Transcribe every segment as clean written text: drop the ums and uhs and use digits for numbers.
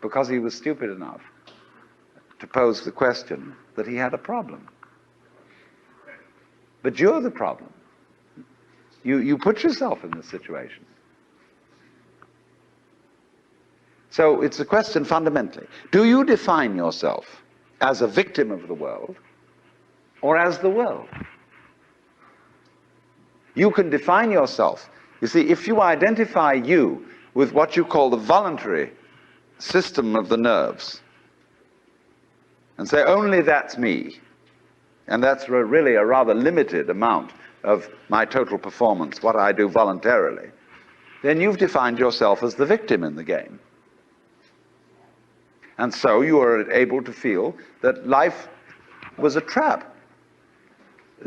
because he was stupid enough to pose the question that he had a problem. But you're the problem. You put yourself in this situation. So it's a question fundamentally. Do you define yourself as a victim of the world or as the world? You can define yourself. You see, if you identify you with what you call the voluntary system of the nerves and say, only that's me, and that's really a rather limited amount of my total performance, what I do voluntarily, then you've defined yourself as the victim in the game. And so you are able to feel that life was a trap.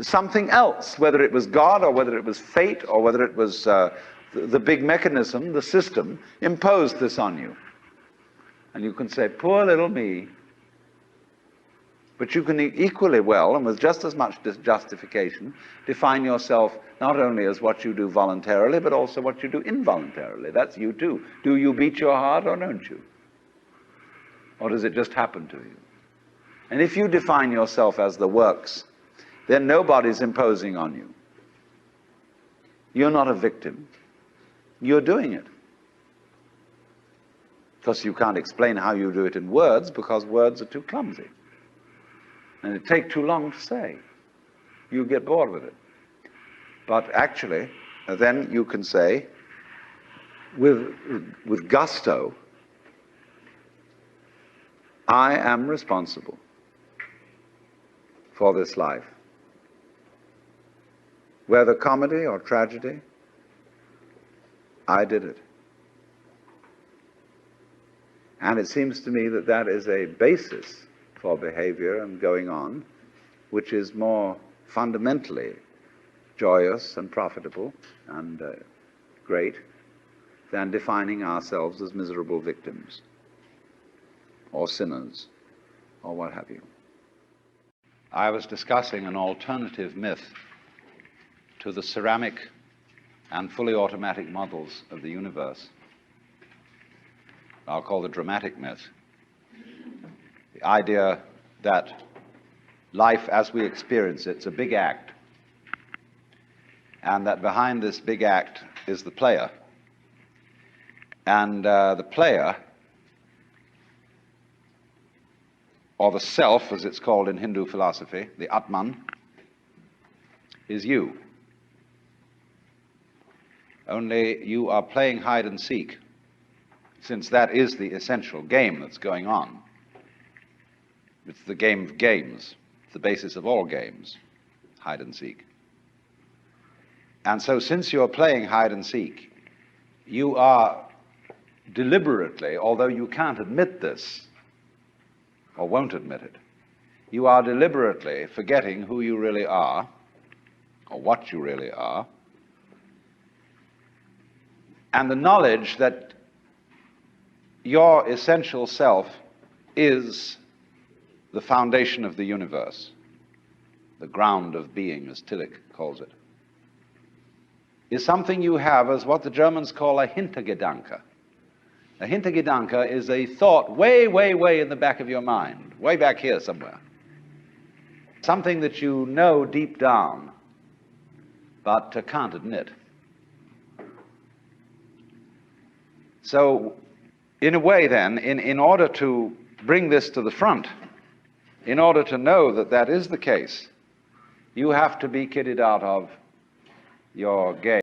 Something else, whether it was God or whether it was fate or whether it was the big mechanism, the system, imposed this on you. And you can say, poor little me. But you can equally well, and with just as much justification, define yourself not only as what you do voluntarily, but also what you do involuntarily. That's you too. Do you beat your heart or don't you? Or does it just happen to you? And if you define yourself as the works, then nobody's imposing on you. You're not a victim. You're doing it. Because you can't explain how you do it in words, because words are too clumsy. And it takes too long to say. You get bored with it. But actually, then you can say, with gusto, I am responsible for this life. Whether comedy or tragedy, I did it. And it seems to me that that is a basis for behavior and going on, which is more fundamentally joyous and profitable and great than defining ourselves as miserable victims or sinners or what have you. I was discussing an alternative myth to the ceramic and fully automatic models of the universe. I'll call the dramatic myth. The idea that life as we experience it's a big act, and that behind this big act is the player. And the player, or the self, as it's called in Hindu philosophy, the Atman, is you. Only you are playing hide and seek, since that is the essential game that's going on. It's the game of games. It's the basis of all games, hide and seek. And so since you're playing hide and seek, you are deliberately, although you can't admit this, or won't admit it, you are deliberately forgetting who you really are, or what you really are, and the knowledge that your essential self is the foundation of the universe, the ground of being, as Tillich calls it, is something you have as what the Germans call a Hintergedanke. A Hintergedanke is a thought way, way, way in the back of your mind, way back here somewhere. Something that you know deep down, but can't admit. So, in a way then, in order to bring this to the front, in order to know that that is the case, you have to be kitted out of your game.